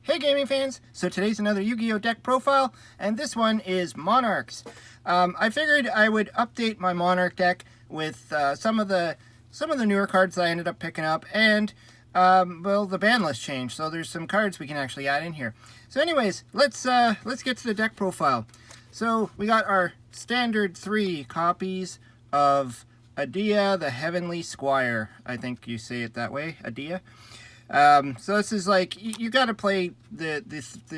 Hey gaming fans! So today's another Yu-Gi-Oh! Deck profile, and this one is Monarchs. I figured I would update my Monarch deck with some of the newer cards that I ended up picking up, and well, the ban list changed, so there's some cards we can actually add in here. So anyways, let's get to the deck profile. So we got our standard 3 copies of Adia, the Heavenly Squire. I think you say it that way, Adia. So this is like, you got to play the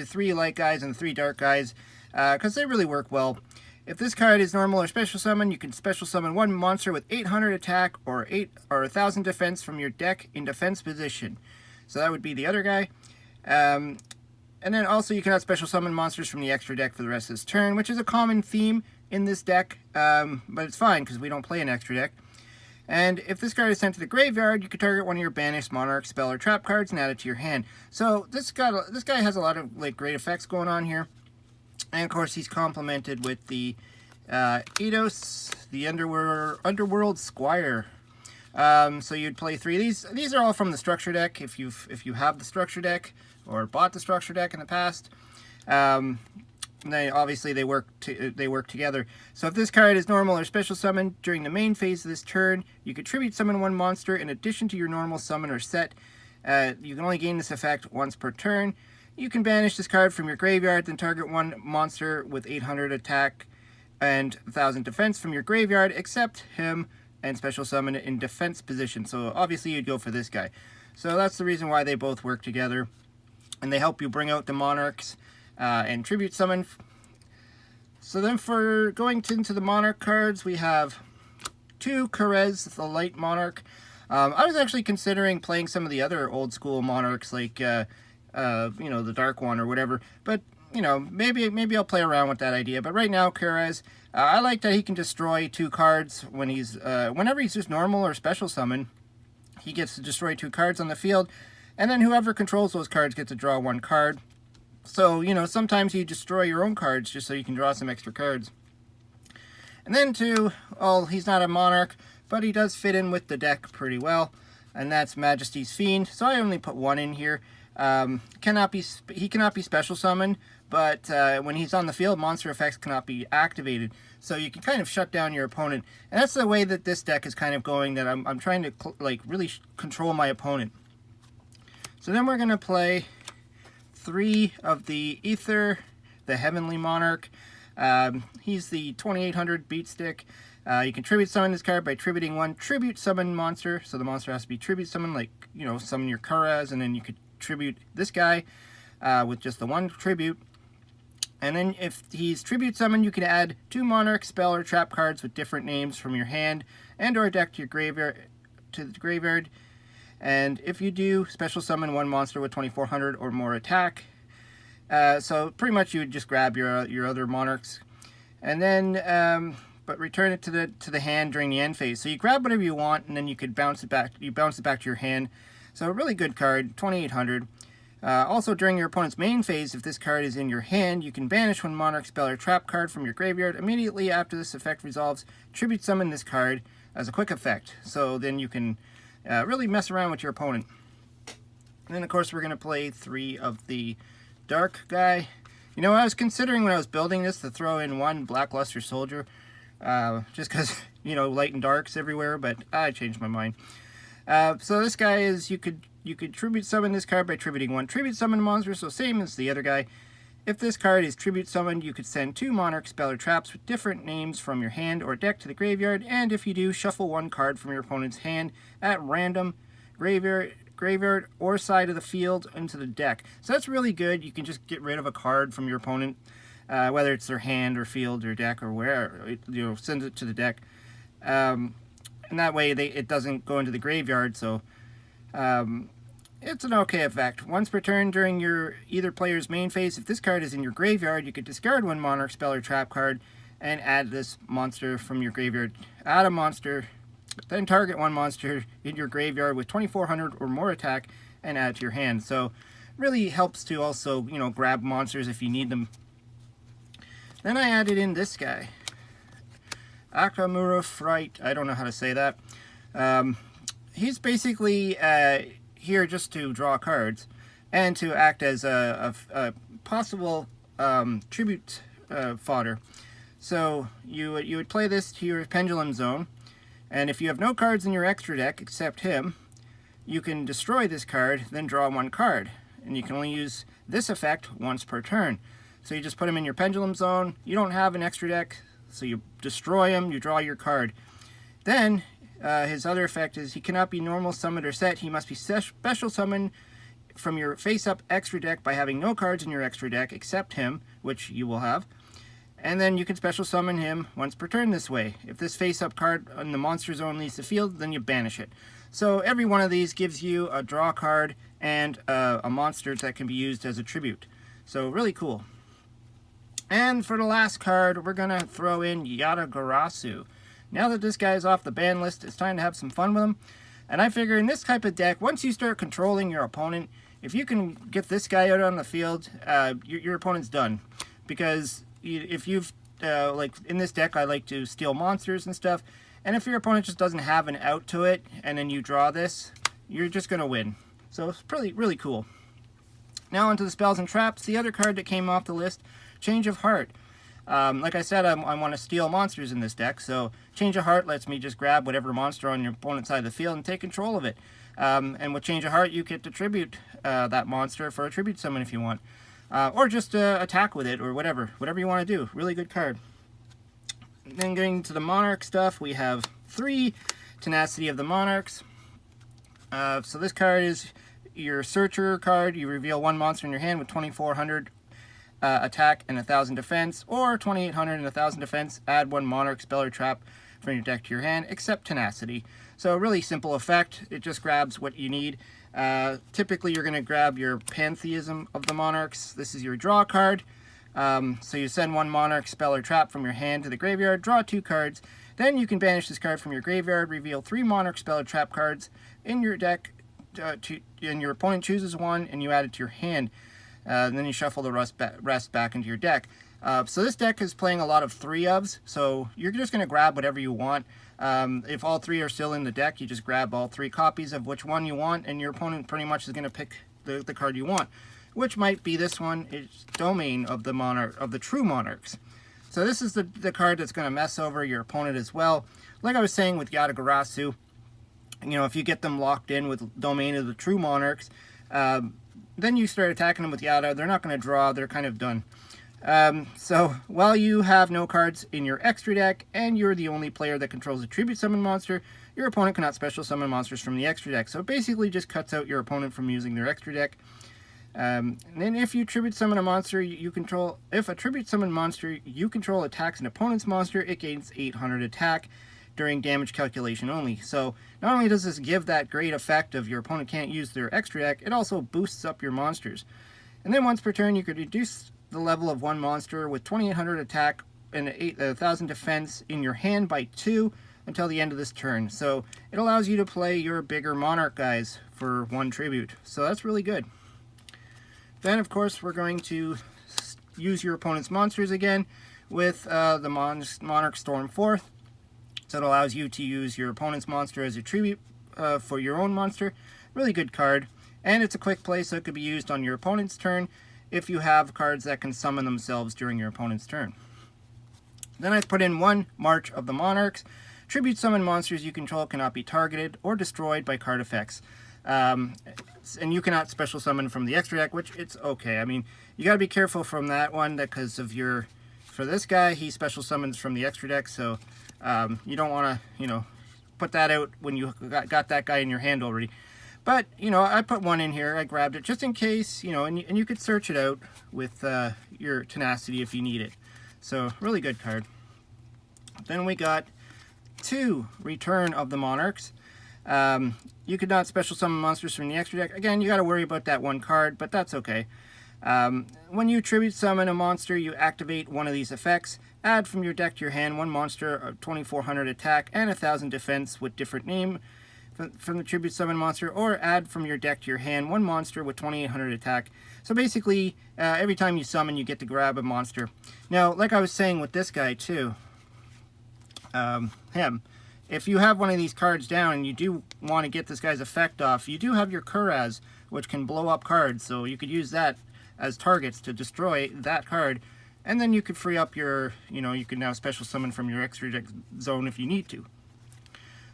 3 light guys and the 3 dark guys, because they really work well. If this card is normal or special summon, you can special summon one monster with 800 attack or 1000 defense from your deck in defense position. So that would be the other guy. And then also you cannot special summon monsters from the extra deck for the rest of this turn, which is a common theme in this deck, but it's fine because we don't play an extra deck. And if this card is sent to the graveyard, you can target one of your banished Monarch, spell, or trap cards and add it to your hand. So this guy has a lot of like great effects going on here. And of course he's complemented with the Eidos, the Underworld Squire. So you'd play 3 of these. These are all from the structure deck. If you have the structure deck or bought the structure deck in the past. They work together. So if this card is normal or special summon during the main phase of this turn, you could tribute summon one monster in addition to your normal summon or set. You can only gain this effect once per turn. You can banish this card from your graveyard, then target one monster with 800 attack and 1000 defense from your graveyard, except him, and special summon it in defense position. So obviously you'd go for this guy. So that's the reason why they both work together, and they help you bring out the Monarchs and tribute summon. So then for going into the Monarch cards, we have 2 Karez, the Light Monarch. I was actually considering playing some of the other old school Monarchs, like you know, the Dark one or whatever, but you know, maybe I'll play around with that idea. But right now, Karez, I like that he can destroy 2 cards when he's whenever he's just normal or special summon. He gets to destroy 2 cards on the field, and then whoever controls those cards gets to draw 1 card. So, you know, sometimes you destroy your own cards just so you can draw some extra cards. And then well, he's not a Monarch, but he does fit in with the deck pretty well, and that's Majesty's Fiend. So I only put 1 in here. He cannot be special summoned, but when he's on the field, monster effects cannot be activated. So you can kind of shut down your opponent. And that's the way that this deck is kind of going, that I'm trying to like really control my opponent. So then we're going to play 3 of the Ether, the Heavenly Monarch. He's the 2800 beat stick. You can tribute summon this card by tributing 1 tribute summon monster. So the monster has to be tribute summon, like, you know, summon your Karez, and then you could tribute this guy with just the 1 tribute. And then if he's tribute summoned, you can add 2 Monarch, spell, or trap cards with different names from your hand and or deck to your graveyard. And if you do, special summon 1 monster with 2400 or more attack. So pretty much you would just grab your other Monarchs, and then but return it to the hand during the end phase. So you grab whatever you want, and then you could bounce it back. You bounce it back to your hand. So a really good card, 2800. Also during your opponent's main phase, if this card is in your hand, you can banish 1 Monarch, spell, or trap card from your graveyard. Immediately after this effect resolves, tribute summon this card as a quick effect. So then you can really mess around with your opponent. And then of course we're going to play 3 of the Dark guy. You know, I was considering when I was building this to throw in 1 Blackluster Soldier, just because, you know, light and darks everywhere, but I changed my mind. So this guy is, you could tribute summon this card by tributing 1 tribute summon monster, so same as the other guy. If this card is tribute summoned, you could send 2 Monarch, spell, or traps with different names from your hand or deck to the graveyard, and if you do, shuffle 1 card from your opponent's hand at random, graveyard or side of the field into the deck. So that's really good. You can just get rid of a card from your opponent, whether it's their hand or field or deck or where, you know, send it to the deck. And that way it doesn't go into the graveyard, so it's an okay effect. Once per turn during either player's main phase, if this card is in your graveyard, you could discard 1 Monarch, spell, or trap card and add this monster from your graveyard. Add a monster, then target 1 monster in your graveyard with 2400 or more attack and add to your hand. So really helps to also, you know, grab monsters if you need them. Then I added in this guy, Akamura Fright. I don't know how to say that. He's basically here just to draw cards. and to act as a possible tribute fodder. So you would play this to your pendulum zone, and if you have no cards in your extra deck except him, you can destroy this card, then draw one card. And you can only use this effect once per turn. So you just put him in your pendulum zone, you don't have an extra deck, so you destroy him, you draw your card. Then, his other effect is he cannot be normal summoned or set, he must be special summoned from your face-up extra deck by having no cards in your extra deck except him, which you will have. And then you can special summon him once per turn this way. If this face-up card in the monster zone leaves the field, then you banish it. So every one of these gives you a draw card and a monster that can be used as a tribute. So really cool. And for the last card, we're going to throw in Yata-Garasu. Now that this guy is off the ban list, it's time to have some fun with him. And I figure in this type of deck, once you start controlling your opponent, if you can get this guy out on the field, your opponent's done. Because if you've, like in this deck, I like to steal monsters and stuff. And if your opponent just doesn't have an out to it, and then you draw this, you're just going to win. So it's really cool. Now onto the spells and traps. The other card that came off the list, Change of Heart. Like I said, I want to steal monsters in this deck, so Change of Heart lets me just grab whatever monster on your opponent's side of the field and take control of it. And with Change of Heart, you get to tribute that monster for a tribute summon if you want. Or just attack with it, or whatever you want to do. Really good card. Then getting to the Monarch stuff, we have 3 Tenacity of the Monarchs. So this card is your Searcher card. You reveal one monster in your hand with 2400 attack and 1000 defense, or 2800 and 1000 defense. Add one Monarch spell or trap from your deck to your hand, except Tenacity. So a really simple effect. It just grabs what you need. Typically you're going to grab your Pantheism of the Monarchs. This is your draw card. So you send one Monarch spell or trap from your hand to the graveyard, draw 2 cards. Then you can banish this card from your graveyard, reveal 3 Monarch spell or trap cards in your deck, and your opponent chooses one, and you add it to your hand. And then you shuffle the rest back into your deck. So this deck is playing a lot of 3-ofs, so you're just going to grab whatever you want. If all 3 are still in the deck, you just grab all 3 copies of which one you want, and your opponent pretty much is going to pick the card you want, which might be this one. It's Domain of the True Monarchs. So this is the card that's going to mess over your opponent as well. Like I was saying with Yata-Garasu, you know, if you get them locked in with Domain of the True Monarchs, then you start attacking them with Yata, they're not going to draw, they're kind of done. So while you have no cards in your extra deck, and you're the only player that controls a tribute summon monster, your opponent cannot special summon monsters from the extra deck. So it basically just cuts out your opponent from using their extra deck. And then if you tribute summon a monster you control, if a tribute summon monster you control attacks an opponent's monster, it gains 800 attack during damage calculation only. So not only does this give that great effect of your opponent can't use their extra deck, it also boosts up your monsters. And then once per turn you could reduce the level of one monster with 2800 attack and 1000 defense in your hand by 2 until the end of this turn. So it allows you to play your bigger Monarch guys for 1 tribute. So that's really good. Then, of course, we're going to use your opponent's monsters again with the Monarch Stormforth. So it allows you to use your opponent's monster as a tribute for your own monster. Really good card. And it's a quick play, so it could be used on your opponent's turn if you have cards that can summon themselves during your opponent's turn. Then I put in 1 March of the Monarchs. Tribute summon monsters you control cannot be targeted or destroyed by card effects. And you cannot special summon from the extra deck, which it's okay. I mean, you got to be careful from that one because of for this guy, he special summons from the extra deck, so you don't want to, put that out when you got that guy in your hand already. But, I put 1 in here. I grabbed it just in case, and you could search it out with your Tenacity if you need it. So, really good card. Then we got 2 Return of the Monarchs. You could not special summon monsters from the extra deck. Again, you got to worry about that 1 card, but that's okay. When you tribute summon a monster, you activate one of these effects. Add from your deck to your hand 1 monster of 2400 attack and 1000 defense with different name from the tribute summon monster, or add from your deck to your hand 1 monster with 2800 attack. So basically, every time you summon, you get to grab a monster. Now, like I was saying with this guy too, if you have one of these cards down and you do want to get this guy's effect off, you do have your Kuraz, which can blow up cards. So you could use that as targets to destroy that card. And then you could free up your, you can now special summon from your extra deck zone if you need to.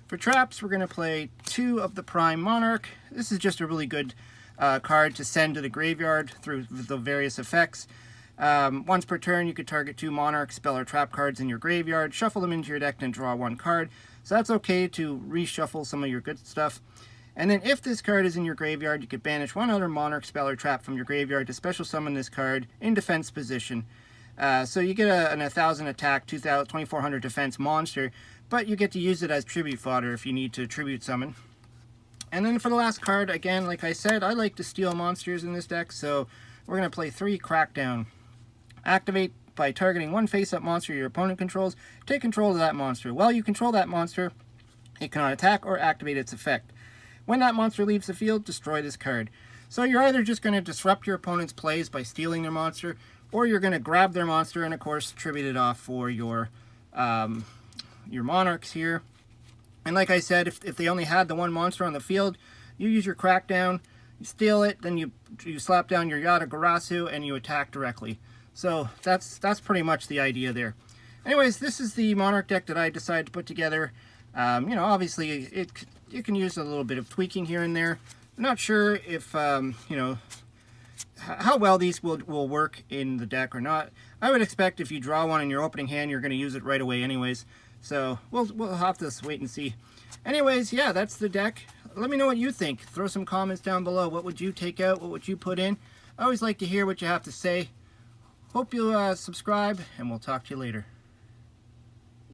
For traps, we're going to play 2 of the Prime Monarch. This is just a really good card to send to the graveyard through the various effects. Once per turn, you could target 2 Monarch, spell, or trap cards in your graveyard, shuffle them into your deck, and draw 1 card. So that's okay to reshuffle some of your good stuff. And then if this card is in your graveyard, you could banish 1 other Monarch, spell, or trap from your graveyard to special summon this card in defense position. So you get an 1,000 attack, 2,400 defense monster, but you get to use it as tribute fodder if you need to tribute summon. And then for the last card, again, like I said, I like to steal monsters in this deck, so we're going to play 3 Crackdown. Activate by targeting 1 face-up monster your opponent controls. Take control of that monster. While you control that monster, it cannot attack or activate its effect. When that monster leaves the field, destroy this card. So you're either just going to disrupt your opponent's plays by stealing their monster, or you're going to grab their monster and, of course, tribute it off for your Monarchs here. And like I said, if they only had the 1 monster on the field, you use your Crackdown, you steal it, then you slap down your Yata-Garasu, and you attack directly. So that's pretty much the idea there. Anyways, this is the Monarch deck that I decided to put together. Obviously, you can use a little bit of tweaking here and there. I'm not sure if, how well these will work in the deck or not. I would expect if you draw 1 in your opening hand, you're going to use it right away anyways. So we'll have to wait and see. Anyways, yeah, that's the deck. Let me know what you think. Throw some comments down below. What would you take out? What would you put in? I always like to hear what you have to say. Hope you'll subscribe, and we'll talk to you later.